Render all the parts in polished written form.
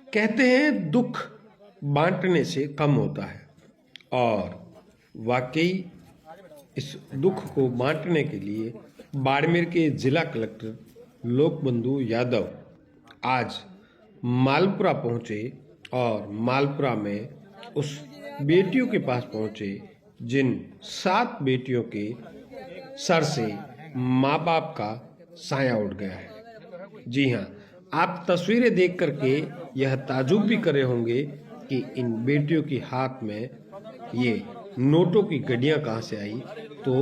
कहते हैं दुख बांटने से कम होता है और वाकई इस दुख को बांटने के लिए बाड़मेर के जिला कलेक्टर लोकबंधु यादव आज मालपुरा पहुंचे और मालपुरा में उस बेटियों के पास पहुंचे जिन 7 बेटियों के सर से माँ बाप का साया उठ गया है। जी हाँ, आप तस्वीरें देख करके यह ताजुब भी करे होंगे कि इन बेटियों के हाथ में ये नोटों की गड्डियाँ कहाँ से आई। तो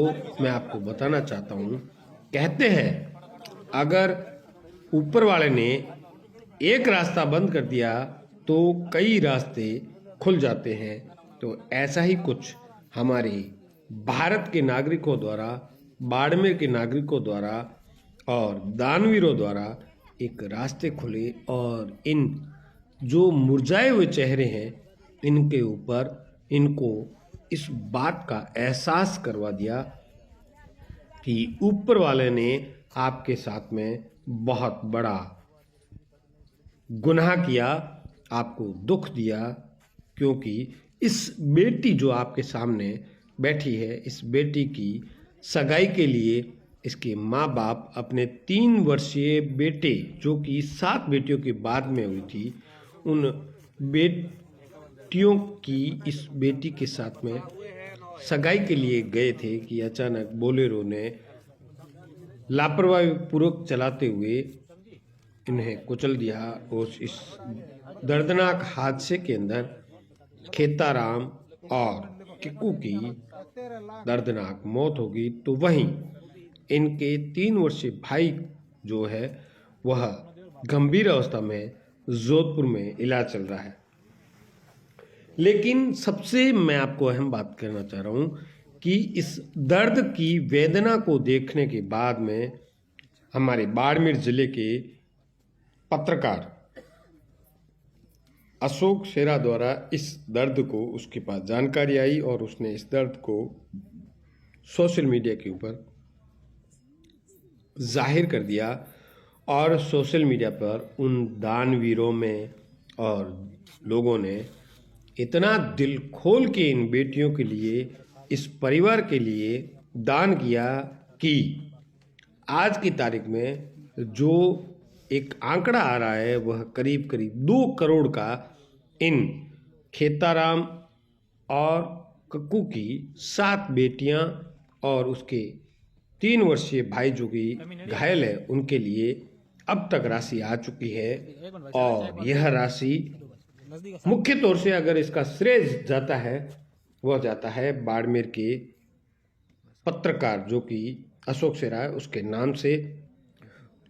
मैं आपको बताना चाहता हूँ, कहते हैं अगर ऊपर वाले ने एक रास्ता बंद कर दिया तो कई रास्ते खुल जाते हैं। तो ऐसा ही कुछ हमारे भारत के नागरिकों द्वारा, बाड़मेर के नागरिकों द्वारा और दानवीरों द्वारा एक रास्ते खुले और इन जो मुरझाए हुए चेहरे हैं इनके ऊपर इनको इस बात का एहसास करवा दिया कि ऊपर वाले ने आपके साथ में बहुत बड़ा गुनाह किया, आपको दुख दिया। क्योंकि इस बेटी जो आपके सामने बैठी है, इस बेटी की सगाई के लिए इसके माँ बाप अपने 3 वर्षीय बेटे, जो कि 7 बेटियों के बाद में हुई थी, उन बेटियों की इस बेटी के साथ में सगाई के लिए गए थे कि अचानक बोलेरो ने लापरवाही पूर्वक चलाते हुए इन्हें कुचल दिया। और इस दर्दनाक हादसे के अंदर खेताराम और किक्कू की दर्दनाक मौत होगी। तो वहीं इनके 3 वर्षीय भाई जो है वह गंभीर अवस्था में जोधपुर में इलाज चल रहा है। लेकिन सबसे मैं आपको अहम बात करना चाह रहा हूँ कि इस दर्द की वेदना को देखने के बाद में हमारे बाड़मेर जिले के पत्रकार अशोक शेरा द्वारा इस दर्द को उसके पास जानकारी आई और उसने इस दर्द को सोशल मीडिया के ऊपर जाहिर कर दिया। और सोशल मीडिया पर उन दानवीरों में और लोगों ने इतना दिल खोल के इन बेटियों के लिए, इस परिवार के लिए दान किया कि आज की तारीख में जो एक आंकड़ा आ रहा है वह करीब करीब 2 करोड़ का इन खेताराम और कक्कू की 7 बेटियां और उसके 3 वर्षीय भाई जो कि घायल है उनके लिए अब तक राशि आ चुकी है। और यह राशि मुख्य तौर से अगर इसका श्रेय जाता है वह जाता है बाड़मेर के पत्रकार जो कि अशोक शेरा है उसके नाम से।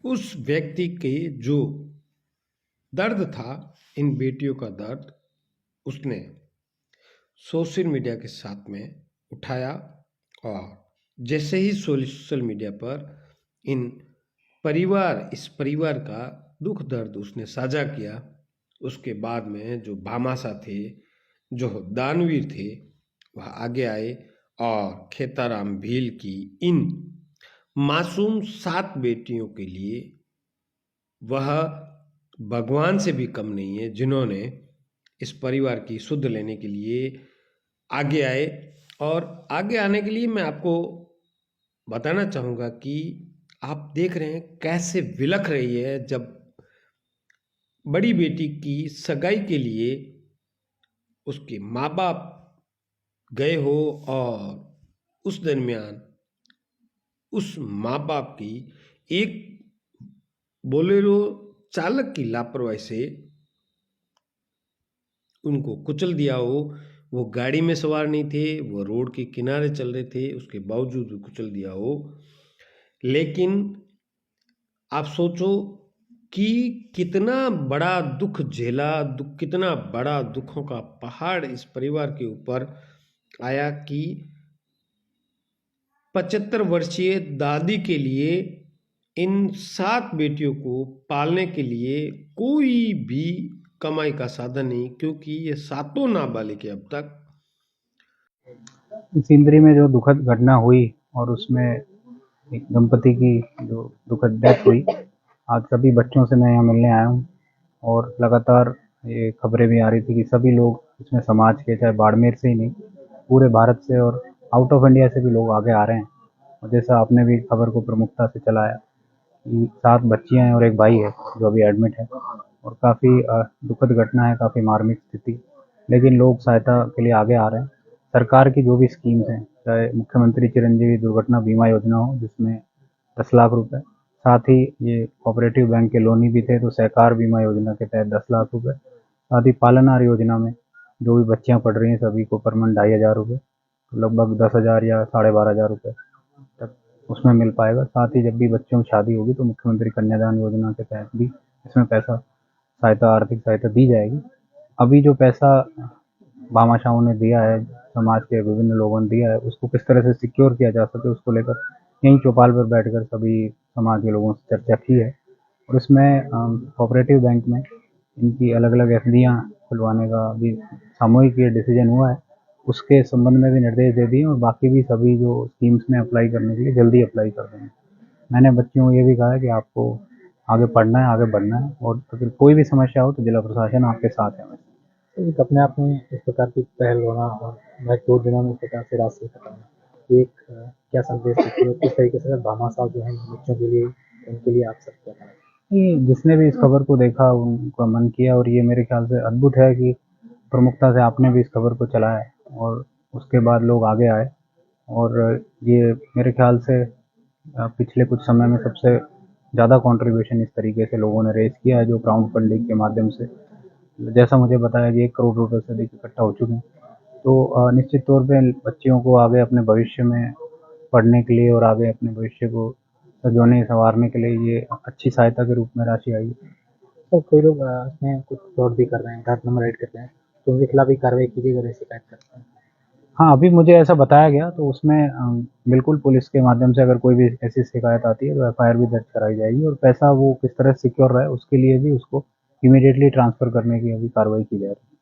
उस व्यक्ति के जो दर्द था, इन बेटियों का दर्द, उसने सोशल मीडिया के साथ में उठाया और जैसे ही सोशल मीडिया पर इस परिवार का दुख दर्द उसने साझा किया, उसके बाद में जो भामाशाह थे, जो दानवीर थे, वह आगे आए और खेताराम भील की इन मासूम 7 बेटियों के लिए वह भगवान से भी कम नहीं है, जिन्होंने इस परिवार की सुध लेने के लिए आगे आए। और आगे आने के लिए मैं आपको बताना चाहूँगा कि आप देख रहे हैं कैसे विलख रही है जब बड़ी बेटी की सगाई के लिए उसके माँ बाप गए हो और उस दरमियान उस माँ बाप की एक बोलेरो चालक की लापरवाही से उनको कुचल दिया हो। वो गाड़ी में सवार नहीं थे, वो रोड के किनारे चल रहे थे, उसके बावजूद भी कुचल दिया हो। लेकिन आप सोचो कि कितना बड़ा दुख झेला, कितना बड़ा दुखों का पहाड़ इस परिवार के ऊपर आया कि 75 वर्षीय दादी के लिए इन 7 बेटियों को पालने के लिए कोई भी कमाई का साधन नहीं, क्योंकि ये 7 नाबालिग अब तक। इस इंद्री में जो दुखद घटना हुई और उसमें एक दंपति की जो दुखद डेथ हुई, आज सभी बच्चों से मैं यहाँ मिलने आया हूँ और लगातार ये खबरें भी आ रही थी कि सभी लोग इसमें समाज के, चाहे बाड़मेर से ही नहीं, पूरे भारत से और आउट ऑफ इंडिया से भी लोग आगे आ रहे हैं। और जैसा आपने भी खबर को प्रमुखता से चलाया कि 7 बच्चियां हैं और एक भाई है जो अभी एडमिट है, और काफ़ी दुखद घटना है, काफ़ी मार्मिक स्थिति। लेकिन लोग सहायता के लिए आगे आ रहे हैं। सरकार की जो भी स्कीम्स हैं, चाहे मुख्यमंत्री चिरंजीवी दुर्घटना बीमा योजना हो जिसमें 10 लाख रुपए, साथ ही ये कोऑपरेटिव बैंक के लोनी भी थे तो सहकार बीमा योजना के तहत 10 लाख रुपए, साथ ही पालनहार योजना में जो भी बच्चियां पढ़ रही हैं सभी को पर मंथ 2,500 रुपये, तो लगभग 10,000 या 12,500 रुपये तक उसमें मिल पाएगा। साथ ही जब भी बच्चों की शादी होगी तो मुख्यमंत्री कन्यादान योजना के तहत भी इसमें पैसा सहायता, आर्थिक सहायता दी जाएगी। अभी जो पैसा भामाशाहों ने दिया है, समाज के विभिन्न लोगों ने दिया है, उसको किस तरह से सिक्योर किया जा सके उसको लेकर यहीं चौपाल पर बैठकर सभी समाज के लोगों से चर्चा की है। और इसमें कोऑपरेटिव बैंक में इनकी अलग अलग एफडियाँ खुलवाने का भी सामूहिक ये डिसीजन हुआ है, उसके संबंध में भी निर्देश दे दिए और बाकी भी सभी जो स्कीम्स में अप्लाई करने के लिए जल्दी अप्लाई कर देंगे। मैंने बच्चियों को ये भी कहा है कि आपको आगे पढ़ना है, आगे बढ़ना है, और अगर कोई भी समस्या हो तो जिला प्रशासन आपके साथ है। एक अपने आप में इस प्रकार की पहल होना और महज 2 दिनों में इस प्रकार से राशि खत्म, एक क्या संदेश देती है, किस तरीके से भामाशाह जो है बच्चों के लिए, उनके लिए आप सब क्या करें? ये जिसने भी इस खबर को देखा उनका मन किया, और ये मेरे ख्याल से अद्भुत है कि प्रमुखता से आपने भी इस खबर को चलाया और उसके बाद लोग आगे आए। और ये मेरे ख्याल से पिछले कुछ समय में सबसे ज़्यादा कंट्रीब्यूशन इस तरीके से लोगों ने रेज किया है जो क्राउड फंडिंग के माध्यम से, जैसा मुझे बताया कि 1 करोड़ रुपए से अधिक इकट्ठा हो चुके हैं। तो निश्चित तौर पे बच्चियों को आगे अपने भविष्य में पढ़ने के लिए और आगे अपने भविष्य को संजोने संवारने के लिए ये अच्छी सहायता के रूप में राशि आई है। तो कोई लोग इसमें कुछ फ्रॉड भी कर रहे हैं, गलत नंबर ऐड कर रहे हैं, तो उनके खिलाफ भी कार्रवाई कीजिएगा, अगर शिकायत करते हैं? हाँ, अभी मुझे ऐसा बताया गया तो उसमें बिल्कुल पुलिस के माध्यम से अगर कोई भी ऐसी शिकायत आती है तो एफआईआर भी दर्ज कराई जाएगी, और पैसा वो किस तरह सिक्योर रहे उसके लिए भी उसको इमीडिएटली ट्रांसफ़र करने की अभी कार्रवाई की जा रही है।